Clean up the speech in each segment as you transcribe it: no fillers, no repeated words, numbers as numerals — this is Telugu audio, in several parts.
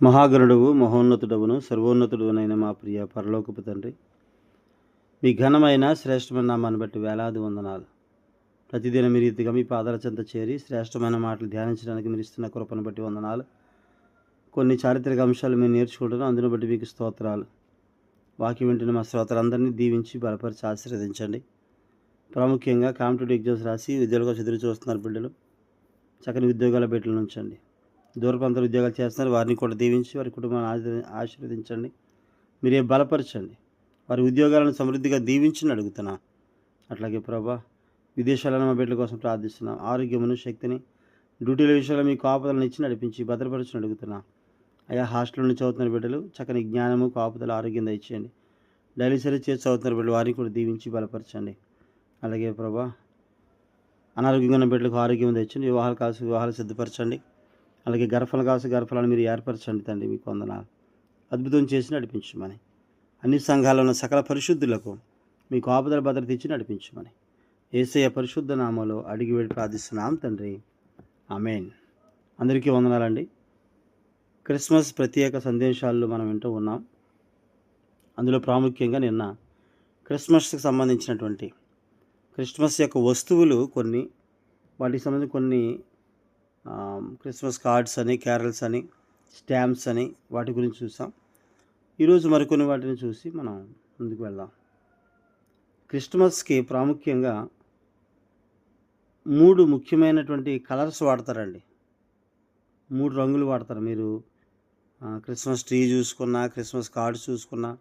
మహాగణుడవు మహోన్నతుడవును సర్వోన్నతుడునైన మా ప్రియ పరలోకపు తండ్రి, మీ ఘనమైన శ్రేష్టమైన నామాన్ని బట్టి వేలాది వందనాలు. ప్రతిదినం మీ రీతిగా మీ పాదాల చెంత చేరి శ్రేష్టమైన మాటలు ధ్యానించడానికి మీరు ఇస్తున్న కృపను బట్టి వందనాలు. కొన్ని చారిత్రక అంశాలు మేము నేర్చుకుంటున్నాం, అందును బట్టి మీకు స్తోత్రాలు. వాక్యం వింటున్న మా శ్రోతలందరినీ దీవించి బలపరిచి ఆశీర్వదించండి. ప్రాముఖ్యంగా కాంపిటేటివ్ ఎగ్జామ్స్ రాసి ఉద్యోగాల కోసం ఎదురు చూస్తున్నారు బిడ్డలు, చక్కని ఉద్యోగాల బిడ్డలు ఉంచండి. దూర ప్రాంతాల ఉద్యోగాలు చేస్తున్నారు, వారిని కూడా దీవించి వారి కుటుంబాన్ని ఆశీర్వదించండి. మీరే బలపరచండి, వారి ఉద్యోగాలను సమృద్ధిగా దీవించని అడుగుతున్నా. అట్లాగే ప్రభా, విదేశాలను మా బిడ్డల కోసం ప్రార్థిస్తున్నాం. ఆరోగ్యమును శక్తిని డ్యూటీల విషయంలో మీ కాపుదలను ఇచ్చి నడిపించి భద్రపరచని అడుగుతున్నా. అయా హాస్టల్ నుంచి చదువుతున్న బిడ్డలు చక్కని జ్ఞానము కాపుదల ఆరోగ్యం దయచేయండి. డైలీ సర్వీస్ చేసి చదువుతున్న బిడ్డలు వారిని కూడా దీవించి బలపరచండి. అలాగే ప్రభా, అనారోగ్యంగా ఉన్న బిడ్డలకు ఆరోగ్యం తెచ్చండి. వివాహాలు కాసు వివాహాలు సిద్ధపరచండి. అలాగే గర్భఫలం కాసు గర్భఫలాన్ని మీరు ఏర్పరచండి తండ్రి. మీకు వందనాలు. అద్భుతం చేసి నడిపించమని, అన్ని సంఘాల్లో ఉన్న సకల పరిశుద్ధులకు మీకు ఆపదల భద్రత ఇచ్చి నడిపించమని యేసయ్య పరిశుద్ధ నామంలో అడిగి వేడి ప్రార్థిస్తున్నాం తండ్రి. ఆమేన్. అందరికీ వందనాలండి. క్రిస్మస్ ప్రత్యేక సందేశాల్లో మనం వింటూ ఉన్నాం. అందులో ప్రాముఖ్యంగా నిన్న క్రిస్మస్కి సంబంధించినటువంటి క్రిస్మస్ యొక్క వస్తువులు కొన్ని, వాటికి సంబంధించి కొన్ని క్రిస్మస్ కార్డ్స్ అని, క్యారల్స్ అని, స్టాంప్స్ అని వాటి గురించి చూసాం. ఈరోజు మరికొన్ని వాటిని చూసి మనం ముందుకు వెళ్దాం. క్రిస్మస్కి ప్రాముఖ్యంగా 3 ముఖ్యమైనటువంటి కలర్స్ వాడతారండి. 3 రంగులు వాడతారు. మీరు క్రిస్మస్ ట్రీ చూసుకున్నా, క్రిస్మస్ కార్డ్స్ చూసుకున్నా,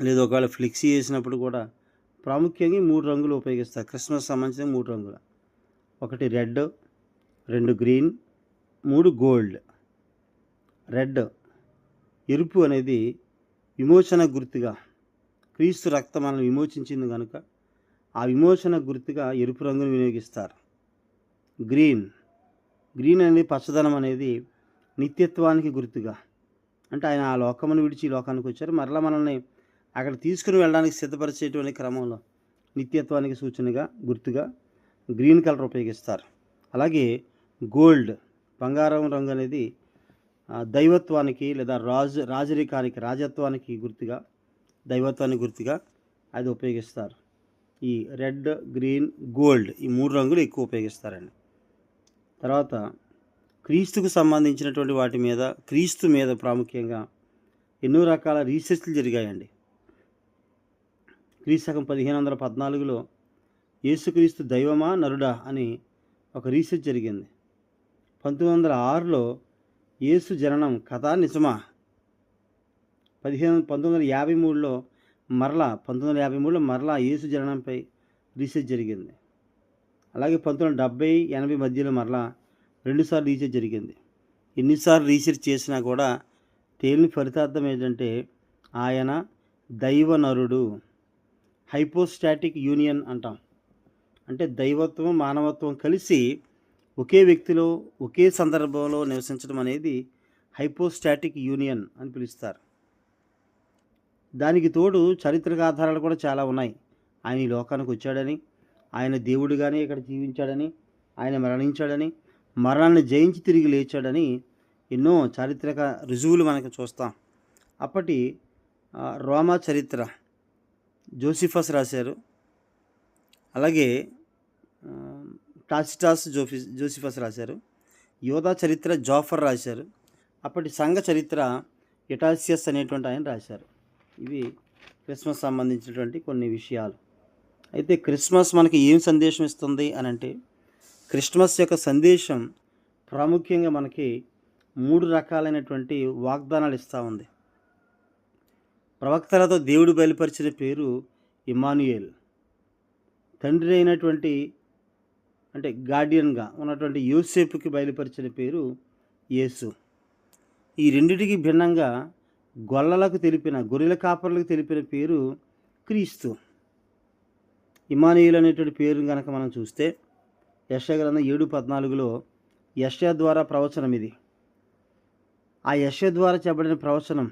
లేదా ఒకవేళ ఫ్లెక్సీ వేసినప్పుడు కూడా ప్రాముఖ్యంగా 3 రంగులు ఉపయోగిస్తారు. క్రిస్మస్ సంబంధించిన 3 రంగులు. 1 రెడ్, 2 గ్రీన్, 3 గోల్డ్. రెడ్, ఎరుపు అనేది విమోచన గుర్తుగా, క్రీస్తు రక్తం మనల్ని విమోచించింది కనుక ఆ విమోచన గుర్తుగా ఎరుపు రంగును వినియోగిస్తారు. గ్రీన్ అనేది పచ్చదనం అనేది నిత్యత్వానికి గుర్తుగా, అంటే ఆయన ఆ లోకమును విడిచి ఈ లోకానికి వచ్చారు, మరలా మనల్ని అక్కడ తీసుకుని వెళ్ళడానికి సిద్ధపరిచేటువంటి క్రమంలో నిత్యత్వానికి సూచనగా గుర్తుగా గ్రీన్ కలర్ ఉపయోగిస్తారు. అలాగే గోల్డ్, బంగారం రంగు అనేది దైవత్వానికి లేదా రాజరికానికి, రాజత్వానికి గుర్తుగా, దైవత్వానికి గుర్తుగా అది ఉపయోగిస్తారు. ఈ రెడ్, గ్రీన్, గోల్డ్ ఈ 3 రంగులు ఎక్కువ ఉపయోగిస్తారండి. తర్వాత క్రీస్తుకు సంబంధించినటువంటి వాటి మీద, క్రీస్తు మీద ప్రాముఖ్యంగా ఎన్నో రకాల రీసెర్చ్లు జరిగాయండి. క్రీస్తకం 1514లో యేసుక్రీస్తు దైవమా నరుడా అని ఒక రీసెర్చ్ జరిగింది. 1906లో యేసు జననం కథ నిజమా, 1953లో మరలా యేసు జననంపై రీసెర్చ్ జరిగింది. అలాగే 1970, 80 మధ్యలో మరలా 2 సార్లు రీసెర్చ్ జరిగింది. ఎన్నిసార్లు రీసెర్చ్ చేసినా కూడా తేలిన ఫలితార్థం ఏంటంటే ఆయన దైవ నరుడు. హైపోస్టాటిక్ యూనియన్ అంటాం. అంటే దైవత్వం మానవత్వం కలిసి ఒకే వ్యక్తిలో ఒకే సందర్భంలో నివసించడం అనేది హైపోస్టాటిక్ యూనియన్ అని పిలుస్తారు. దానికి తోడు చారిత్రక ఆధారాలు కూడా చాలా ఉన్నాయి. ఆయన ఈ లోకానికి వచ్చాడని, ఆయన దేవుడిగానే ఇక్కడ జీవించాడని, ఆయన మరణించాడని, మరణాన్ని జయించి తిరిగి లేచాడని ఎన్నో చారిత్రక రుజువులు మనకు చూస్తాం. అప్పటి రోమా చరిత్ర జోసిఫస్ రాశారు. అలాగే టాసిటాస్ జోసిఫస్ రాశారు. యోధా చరిత్ర జాఫర్ రాశారు. అప్పటి సంఘ చరిత్ర ఎటాసియస్ అనేటువంటి ఆయన రాశారు. ఇవి క్రిస్మస్ సంబంధించినటువంటి కొన్ని విషయాలు. అయితే క్రిస్మస్ మనకి ఏం సందేశం ఇస్తుంది అని అంటే, క్రిస్మస్ యొక్క సందేశం ప్రాముఖ్యంగా మనకి 3 రకాలైనటువంటి వాగ్దానాలు ఇస్తూ ఉంది. ప్రవక్తలతో దేవుడు బయలుపరిచిన పేరు ఇమ్మానుయేల్. తండ్రి అయినటువంటి అంటే గార్డియన్గా ఉన్నటువంటి యోసేపుకి బయలుపరిచిన పేరు యేసు. ఈ రెండిటికి భిన్నంగా గొర్రెల కాపర్లకు తెలిపిన పేరు క్రీస్తు. ఇమ్మానుయేల్ అనేటువంటి పేరు కనుక మనం చూస్తే యెషయా గ్రంథం 7:14లో యెషయా ద్వారా ప్రవచనం ఇది. ఆ యెషయా ద్వారా చెప్పబడిన ప్రవచనం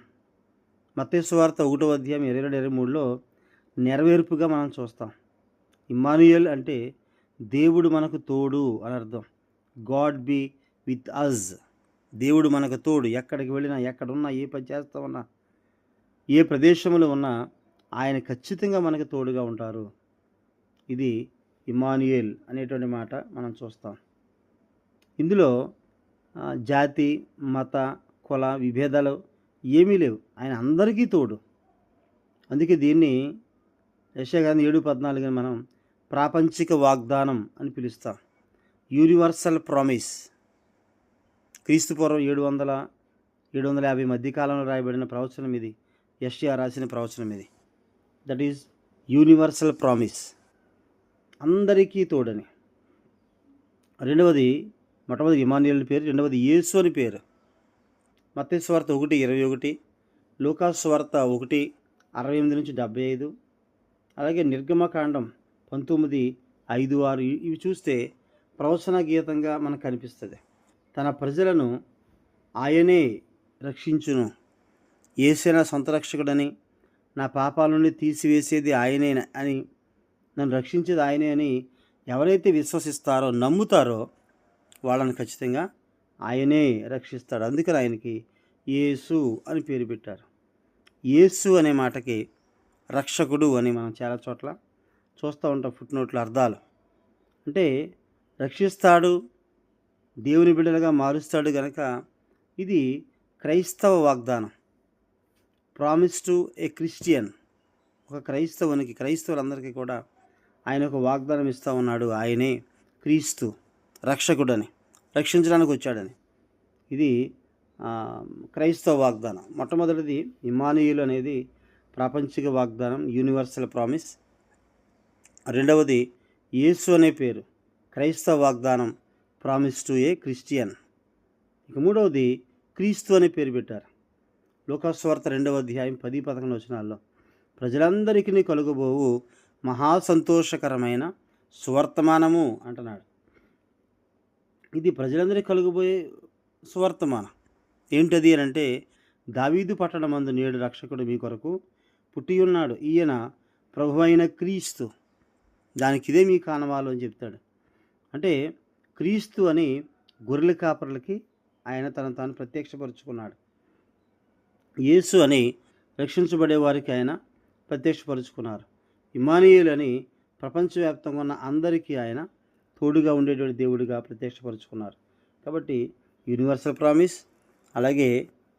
మత్తయి సువార్త 1:22-23లో నెరవేర్పుగా మనం చూస్తాం. ఇమ్మానుయేల్ అంటే దేవుడు మనకు తోడు అని అర్థం. గాడ్ బీ విత్ అజ్, దేవుడు మనకు తోడు. ఎక్కడికి వెళ్ళినా, ఎక్కడున్నా, ఏ పని చేస్తా ఉన్నా, ఏ ప్రదేశంలో ఉన్నా ఆయన ఖచ్చితంగా మనకు తోడుగా ఉంటారు. ఇది ఇమ్మానుయేల్ అనేటువంటి మాట మనం చూస్తాం. ఇందులో జాతి, మత, కుల విభేదాలు ఏమీ లేవు. ఆయన అందరికీ తోడు. అందుకే దీన్ని యెషయా గ్రంథం 7:14 మనం ప్రాపంచిక వాగ్దానం అని పిలుస్తాం. Universal promise. క్రీస్తుపూర్వం 700-750 మధ్యకాలంలో రాయబడిన ప్రవచనం ఇది. యెషయా రాసిన ప్రవచనం ఇది. That is universal promise. అందరికీ తోడని. మొట్టమొదటి ఇమ్మానుయేల్ పేరు, రెండవది యేసు అని పేరు. మత్తయి సువార్త 1:21, లూకా సువార్త 1:68-75, అలాగే నిర్గమకాండం 19:5-6 ఇవి చూస్తే ప్రవచన గీతంగా మనకు కనిపిస్తుంది. తన ప్రజలను ఆయనే రక్షించును, యేసే నా సొంత రక్షకుడని, నా పాపాల నుండి తీసివేసేది ఆయనే అని, నన్ను రక్షించేది ఆయనే అని ఎవరైతే విశ్వసిస్తారో, నమ్ముతారో వాళ్ళని ఖచ్చితంగా ఆయనే రక్షిస్తాడు. అందుకని ఆయనకి యేసు అని పేరు పెట్టారు. యేసు అనే మాటకి రక్షకుడు అని మనం చాలా చోట్ల చూస్తూ ఉంటాం. ఫుట్నోట్ల అర్థాలు అంటే రక్షిస్తాడు, దేవుని బిడ్డలుగా మారుస్తాడు. కనుక ఇది క్రైస్తవ వాగ్దానం. Promise to a Christian. ఒక క్రైస్తవులందరికీ కూడా ఆయన ఒక వాగ్దానం ఇస్తూ ఉన్నాడు. ఆయనే క్రీస్తు రక్షకుడని, రక్షించడానికి వచ్చాడని. ఇది క్రైస్తవ వాగ్దానం. మొట్టమొదటిది ఇమ్మానుయేలు అనేది ప్రాపంచిక వాగ్దానం, యూనివర్సల్ ప్రామిస్. రెండవది యేసు అనే పేరు, క్రైస్తవ వాగ్దానం, ప్రామిస్ టు ఏ క్రిస్టియన్. ఇక మూడవది క్రీస్తు అనే పేరు పెట్టారు. లూకా సువార్త 2:10-11 ప్రజలందరికీ కలుగబోవు మహాసంతోషకరమైన సువర్తమానము అంటున్నాడు. ఇది ప్రజలందరికీ కలుగబోయే సువర్తమానం. ఏంటది అని అంటే, దావీదు పట్టణమందు నేడు రక్షకుడు మీ కొరకు పుట్టి ఉన్నాడు, ఈయన ప్రభువైన క్రీస్తు, దానికి ఇదే మీ కానవాలు అని చెప్తాడు. అంటే క్రీస్తు అని గొర్రెల కాపరులకి ఆయన తనను తాను ప్రత్యక్షపరుచుకున్నాడు. యేసు అని రక్షించబడే వారికి ఆయన ప్రత్యక్షపరుచుకున్నారు. ఇమ్మానుయేలు అని ప్రపంచవ్యాప్తంగా ఉన్న అందరికీ ఆయన తోడుగా ఉండేటువంటి దేవుడిగా ప్రత్యక్షపరుచుకున్నారు. కాబట్టి యూనివర్సల్ ప్రామిస్, అలాగే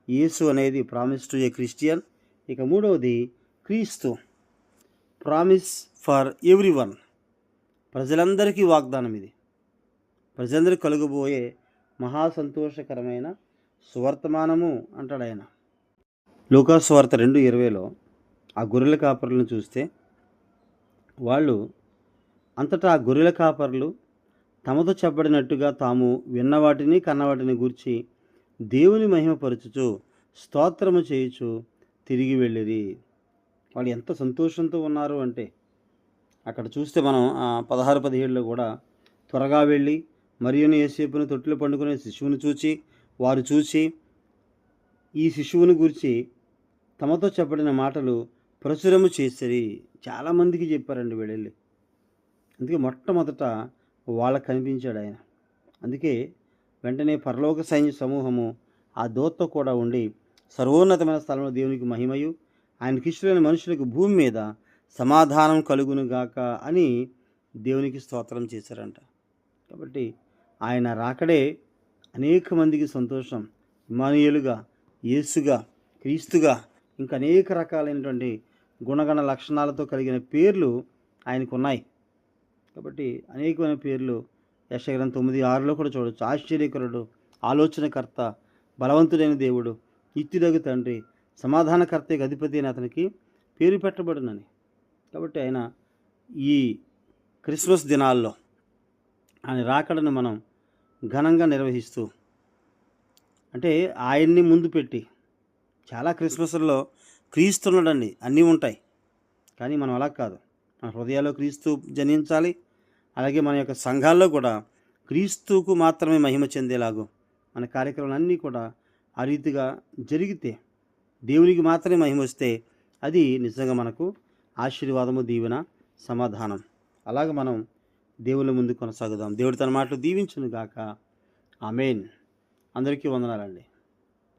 యేసు అనేది ప్రామిస్ టు ఏ క్రిస్టియన్. ఇక మూడవది క్రీస్తు, ప్రామిస్ ఫర్ ఎవ్రీవన్, ప్రజలందరికీ వాగ్దానం. ఇది ప్రజలందరికీ కలుగబోయే మహాసంతోషకరమైన సువర్తమానము అంటాడు ఆయన. లూకా సువార్త 2:20 ఆ గొర్రెల కాపరులను చూస్తే, వాళ్ళు అంతటా ఆ గొర్రెల కాపరులు తమతో చెప్పబడినట్టుగా తాము విన్నవాటిని కన్నవాటిని గూర్చి దేవుని మహిమపరచుచు స్తోత్రము చేయుచు తిరిగి వెళ్ళిరి. వాళ్ళు ఎంత సంతోషంతో ఉన్నారు అంటే, అక్కడ చూస్తే మనం 16-17 కూడా త్వరగా వెళ్ళి మరియును యోసేపును తొట్టిలో పండుకునే శిశువును వారు చూచి ఈ శిశువుని గురించి తమతో చెప్పబడిన మాటలు ప్రచురము చేసిరి. చాలామందికి చెప్పారండి వెళ్ళి. అందుకే మొట్టమొదట వాళ్ళకు కనిపించాడు ఆయన. అందుకే వెంటనే పరలోక సైన్య సమూహము ఆ దూతతో కూడా ఉండి సర్వోన్నతమైన స్థలంలో దేవునికి మహిమయు, ఆయనకి ఇష్టమైన మనుషులకు భూమి మీద సమాధానం కలుగునుగాక అని దేవునికి స్తోత్రం చేశారంట. కాబట్టి ఆయన రాకడే అనేక మందికి సంతోషం. ఇమ్మానుయేలుగా, యేసుగా, క్రీస్తుగా, ఇంకా అనేక రకాలైనటువంటి గుణగణ లక్షణాలతో కలిగిన పేర్లు ఆయనకు ఉన్నాయి. కాబట్టి అనేకమైన పేర్లు యెషయా గ్రంథం 9:6 కూడా చూడవచ్చు. ఆశ్చర్యకరుడు, ఆలోచనకర్త, బలవంతుడైన దేవుడు, నిత్యుడగు తండ్రి, సమాధానకర్తకి అధిపతి అని అతనికి పేరు పెట్టబడునని. కాబట్టి ఆయన ఈ క్రిస్మస్ దినాల్లో ఆయన రాకడను మనం ఘనంగా నిర్వహిస్తూ, అంటే ఆయన్ని ముందు పెట్టి, చాలా క్రిస్మస్లో క్రీస్తు ఉన్నాడండి, అన్నీ ఉంటాయి. కానీ మనం అలా కాదు. మన హృదయాల్లో క్రీస్తు జనించాలి. అలాగే మన యొక్క సంఘాల్లో కూడా క్రీస్తుకు మాత్రమే మహిమ చెందేలాగూ మన కార్యక్రమాలన్నీ కూడా ఆ రీతిగా జరిగితే, దేవునికి మాత్రమే మహిమ వస్తే అది నిజంగా మనకు ఆశీర్వాదము, దీవెన, సమాధానం. అలాగ మనం దేవుళ్ళ ముందు కొనసాగుదాం. దేవుడు తన మాటలు దీవించును గాక. ఆమేన్. అందరికీ వందనాలండి.